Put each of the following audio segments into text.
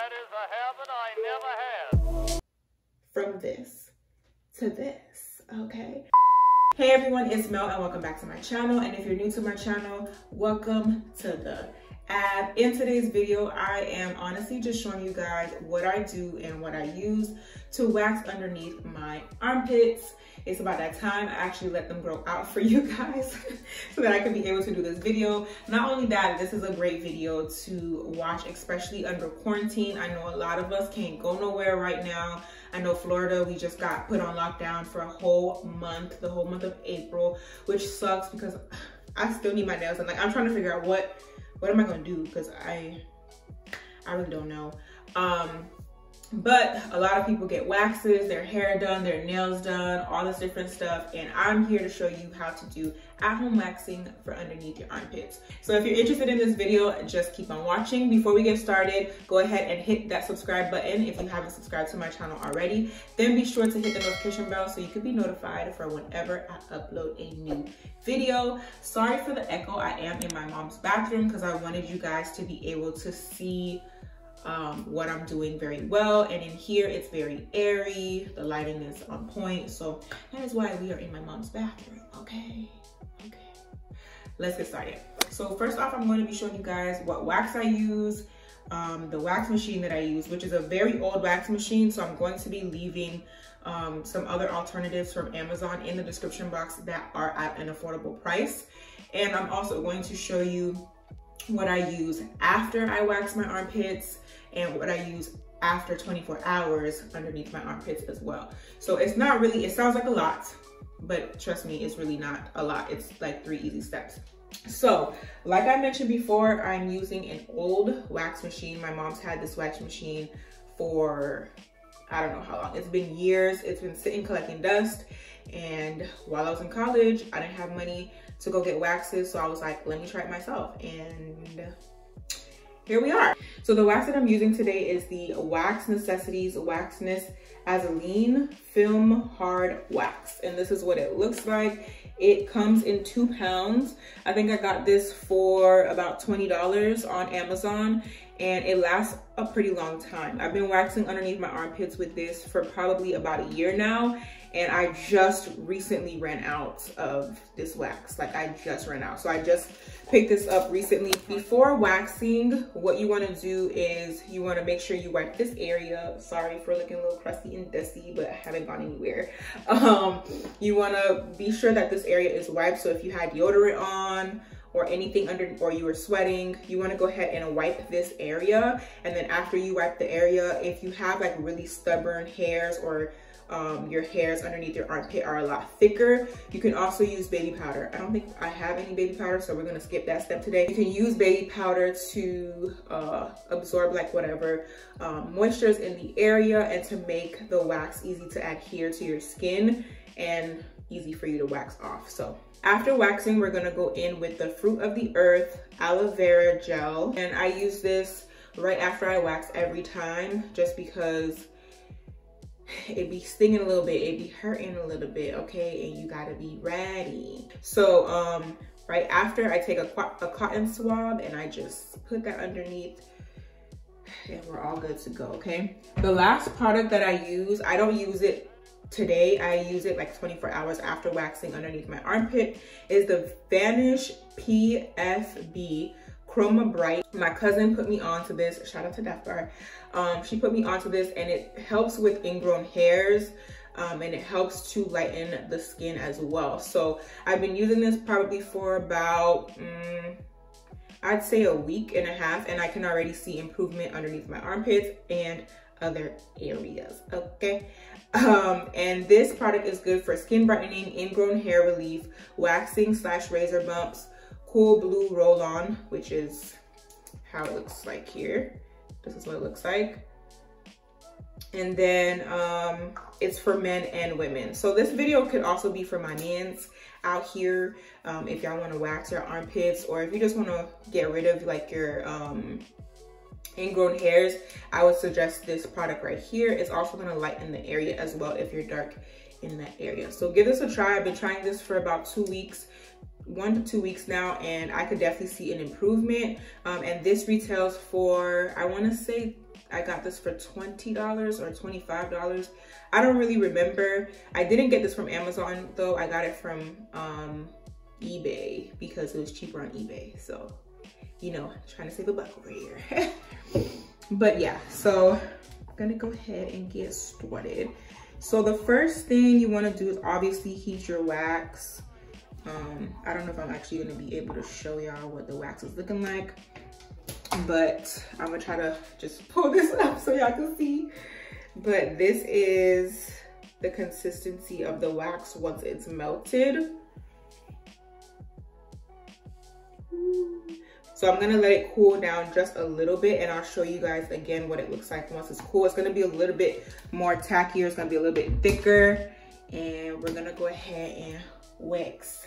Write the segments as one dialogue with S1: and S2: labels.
S1: That is a habit I never had.
S2: From this to this, okay? Hey everyone, it's Mel and welcome back to my channel. And if you're new to my channel, welcome to the Ave. In today's video, I am honestly just showing you guys what I do and what I use to wax underneath my armpits. It's about that time. I actually let them grow out for you guys so that I can be able to do this video. Not only that, this is a great video to watch, especially under quarantine. I know a lot of us can't go nowhere right now. I know Florida, we just got put on lockdown for a whole month, the whole month of April, which sucks because I still need my nails done. Like, I'm trying to figure out what am I gonna do, because I really don't know. But a lot of people get waxes, their hair done, their nails done, all this different stuff. And I'm here to show you how to do at-home waxing for underneath your armpits. So if you're interested in this video, just keep on watching. Before we get started, go ahead and hit that subscribe button if you haven't subscribed to my channel already. Then be sure to hit the notification bell so you can be notified for whenever I upload a new video. Sorry for the echo. I am in my mom's bathroom because I wanted you guys to be able to see what I'm doing very well. And in here, it's very airy. The lighting is on point. So that is why we are in my mom's bathroom, okay? Okay, let's get started. So first off, I'm going to be showing you guys what wax I use, the wax machine that I use, which is a very old wax machine. So I'm going to be leaving some other alternatives from Amazon in the description box that are at an affordable price. And I'm also going to show you what I use after I wax my armpits and what I use after 24 hours underneath my armpits as well. So it's not really, it sounds like a lot, but trust me, it's really not a lot. It's like 3 easy steps. So like I mentioned before, I'm using an old wax machine. My mom's had this wax machine for, I don't know how long. It's been years. It's been sitting collecting dust. And while I was in college, I didn't have money to go get waxes. So I was like, let me try it myself. And here we are. So the wax that I'm using today is the Wax Necessities Waxness Azaline Film Hard Wax. And this is what it looks like. It comes in 2 pounds. I think I got this for about $20 on Amazon, and it lasts a pretty long time. I've been waxing underneath my armpits with this for probably about a year now. And I just recently ran out of this wax. Like, I just ran out. So I just picked this up recently. Before waxing, what you want to do is you want to make sure you wipe this area. Sorry for looking a little crusty and dusty, but I haven't gone anywhere. You want to be sure that this area is wiped. So if you had deodorant on or anything under, or you were sweating, you want to go ahead and wipe this area. And then after you wipe the area, if you have like really stubborn hairs or your hairs underneath your armpit are a lot thicker, you can also use baby powder. I don't think I have any baby powder, so we're gonna skip that step today. You can use baby powder to absorb like whatever moisture is in the area and to make the wax easy to adhere to your skin and easy for you to wax off. So after waxing, we're gonna go in with the Fruit of the Earth aloe vera gel. And I use this right after I wax every time, just because it be stinging a little bit, it be hurting a little bit, okay? And you gotta be ready. So right after, I take a cotton swab and I just put that underneath, and we're all good to go, okay? The last product that I use, I don't use it today, I use it like 24 hours after waxing underneath my armpit, is the Vanish PFB Chromabright. My cousin put me onto this. Shout out to Death Bar. She put me onto this, and it helps with ingrown hairs, and it helps to lighten the skin as well. So I've been using this probably for about, I'd say a week and a half, and I can already see improvement underneath my armpits and other areas, okay? And this product is good for skin brightening, ingrown hair relief, waxing / razor bumps, cool blue roll-on, which is how it looks like here. This is what it looks like. And then it's for men and women. So this video could also be for my mans out here, if y'all want to wax your armpits, or if you just want to get rid of like your ingrown hairs, I would suggest this product right here. It's also going to lighten the area as well if you're dark in that area. So give this a try. I've been trying this for about 2 weeks, 1 to 2 weeks now, and I could definitely see an improvement. And this retails for, I want to say I got this for $20 or $25. I don't really remember. I didn't get this from Amazon though. I got it from eBay because it was cheaper on eBay. So, you know, trying to save a buck over here. But yeah, so I'm gonna go ahead and get started. So the first thing you wanna do is obviously heat your wax. I don't know if I'm actually gonna be able to show y'all what the wax is looking like, but I'm gonna try to just pull this up so y'all can see. But this is the consistency of the wax once it's melted. So I'm gonna let it cool down just a little bit, and I'll show you guys again what it looks like once it's cool. It's gonna be a little bit more tackier, it's gonna be a little bit thicker, and we're gonna go ahead and wax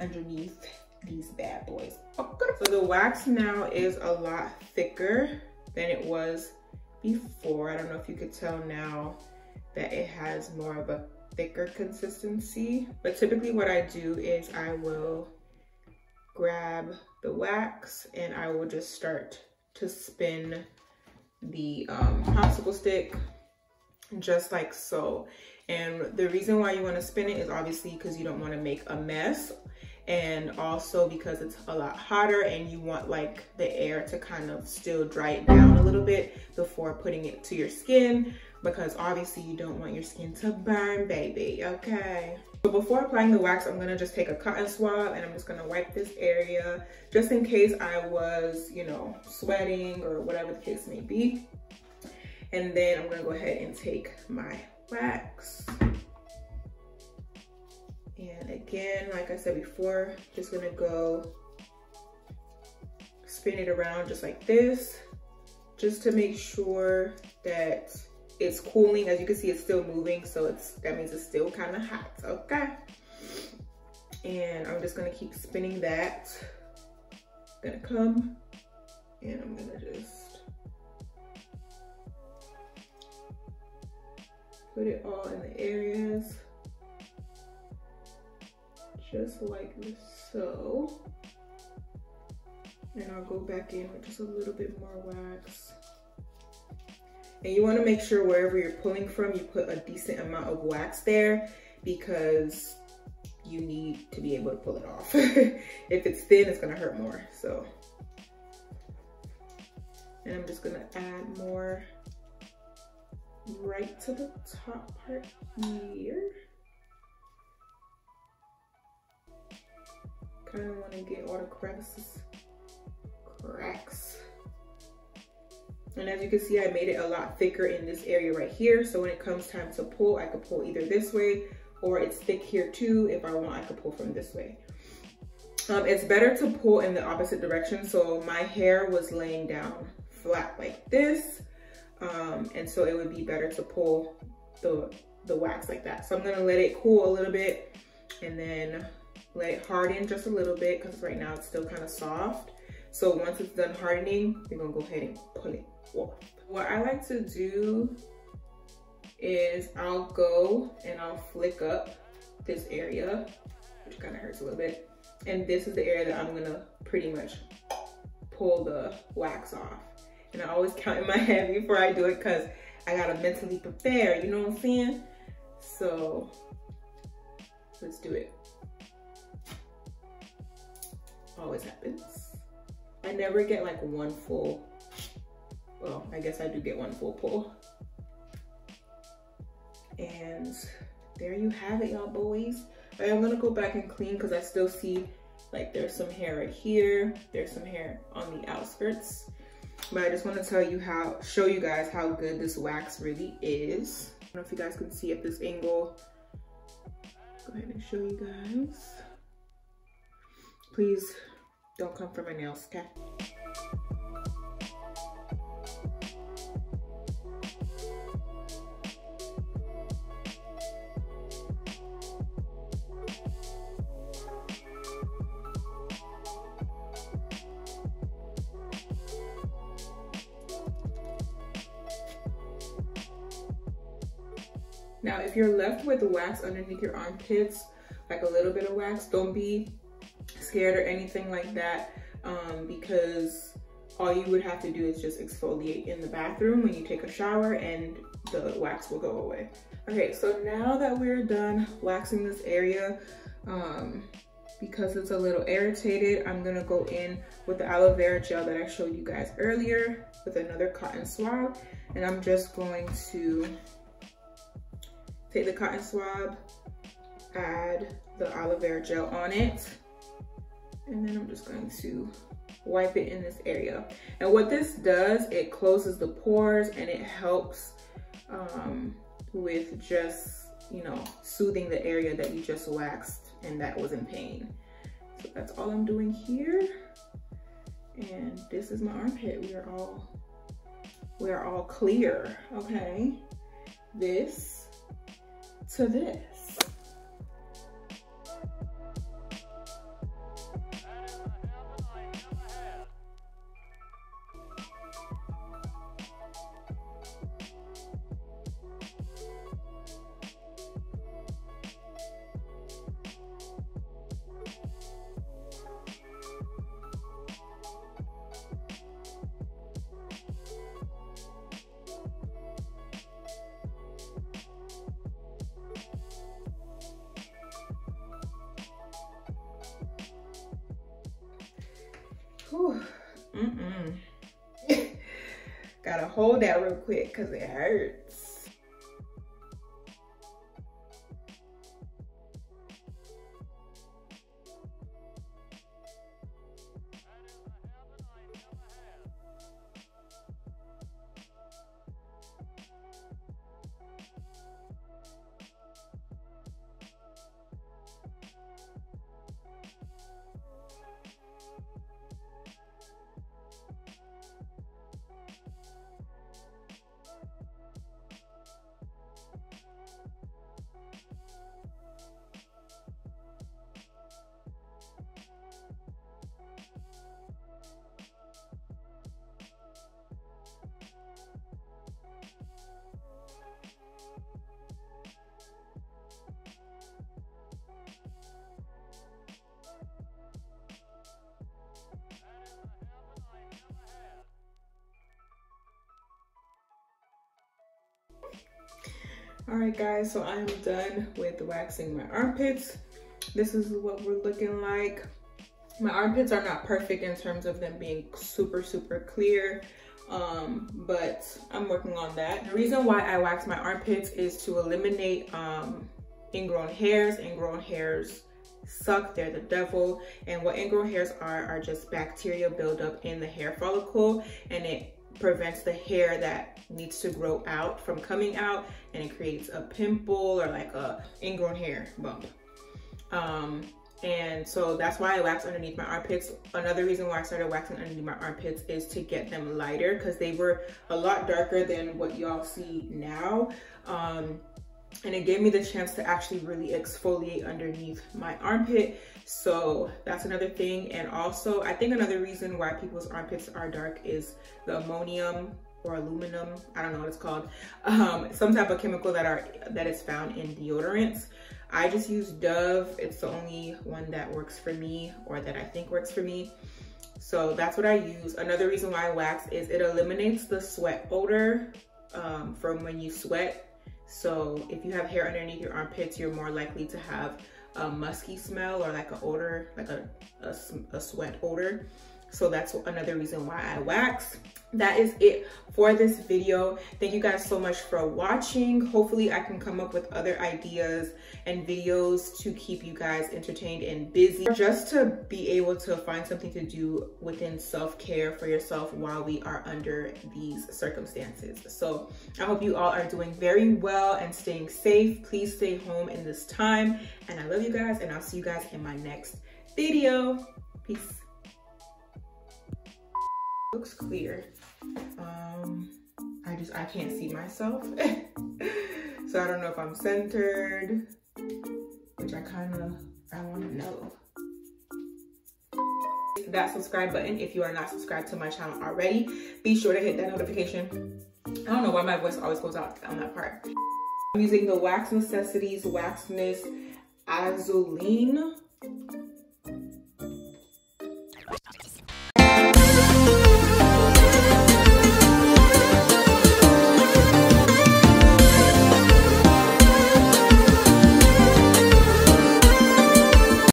S2: underneath these bad boys. Okay. So the wax now is a lot thicker than it was before. I don't know if you could tell now that it has more of a thicker consistency, but typically what I do is I will grab the wax and I will just start to spin the popsicle stick just like so. And the reason why you want to spin it is obviously because you don't want to make a mess, and also because it's a lot hotter and you want like the air to kind of still dry it down a little bit before putting it to your skin, because obviously you don't want your skin to burn, baby, okay? So before applying the wax, I'm gonna just take a cotton swab and I'm just gonna wipe this area just in case I was, you know, sweating or whatever the case may be. And then I'm gonna go ahead and take my wax. And again, like I said before, just gonna go spin it around just like this, just to make sure that it's cooling. As you can see, it's still moving, so that means it's still kind of hot, okay? And I'm just gonna keep spinning that. Gonna come and I'm gonna just put it all in the areas, just like so. And I'll go back in with just a little bit more wax. And you want to make sure wherever you're pulling from, you put a decent amount of wax there, because you need to be able to pull it off. If it's thin, it's gonna hurt more, so. And I'm just gonna add more right to the top part here. Kind of want to get all the cracks. And as you can see, I made it a lot thicker in this area right here. So when it comes time to pull, I could pull either this way, or it's thick here too. If I want, I could pull from this way. It's better to pull in the opposite direction. So my hair was laying down flat like this. And so it would be better to pull the wax like that. So I'm gonna let it cool a little bit and then let it harden just a little bit, because right now it's still kind of soft. So once it's done hardening, we're gonna go ahead and pull it off. What I like to do is I'll go and I'll flick up this area, which kind of hurts a little bit. And this is the area that I'm gonna pretty much pull the wax off. And I always count in my head before I do it, because I gotta mentally prepare, you know what I'm saying? So let's do it. Always happens. I never get like one full, well, I guess I do get one full pull. And there you have it, y'all boys. I'm gonna go back and clean, because I still see like there's some hair right here. There's some hair on the outskirts. But I just want to show you guys how good this wax really is. I don't know if you guys can see at this angle. Go ahead and show you guys. Please don't come for my nails, okay? Now, if you're left with wax underneath your armpits, like a little bit of wax, don't be scared or anything like that, because all you would have to do is just exfoliate in the bathroom when you take a shower and the wax will go away. Okay, so now that we're done waxing this area, because it's a little irritated, I'm gonna go in with the aloe vera gel that I showed you guys earlier with another cotton swab. And I'm just going to take the cotton swab, add the aloe vera gel on it, and then I'm just going to wipe it in this area. And what this does, it closes the pores and it helps with just, you know, soothing the area that you just waxed and that was in pain. So that's all I'm doing here. And this is my armpit. We are all clear, okay? This to this. Whew. Gotta hold that real quick because it hurts. All right guys, so I'm done with waxing my armpits. This is what we're looking like. My armpits are not perfect in terms of them being super clear, but I'm working on that. The reason why I wax my armpits is to eliminate ingrown hairs. Ingrown hairs suck, they're the devil. And what ingrown hairs are just bacteria buildup in the hair follicle, and it prevents the hair that needs to grow out from coming out, and it creates a pimple or like a ingrown hair bump. And so that's why I wax underneath my armpits. Another reason why I started waxing underneath my armpits is to get them lighter, because they were a lot darker than what y'all see now. And it gave me the chance to actually really exfoliate underneath my armpit. So that's another thing. And also, I think another reason why people's armpits are dark is the ammonium or aluminum, I don't know what it's called, some type of chemical that is found in deodorants. I just use Dove. It's the only one that works for me, or that I think works for me. So that's what I use. Another reason why I wax is it eliminates the sweat odor from when you sweat. So if you have hair underneath your armpits, you're more likely to have a musky smell or like an odor, like a sweat odor. So that's another reason why I wax. That is it for this video. Thank you guys so much for watching. Hopefully I can come up with other ideas and videos to keep you guys entertained and busy, just to be able to find something to do within self-care for yourself while we are under these circumstances. So I hope you all are doing very well and staying safe. Please stay home in this time, and I love you guys, and I'll see you guys in my next video. Peace. Looks clear. I can't see myself. So I don't know if I'm centered, which I want to know. That subscribe button if you are not subscribed to my channel already. Be sure to hit that notification. I don't know why my voice always goes out on that part. I'm using the Wax Necessities Wax Mist Azuline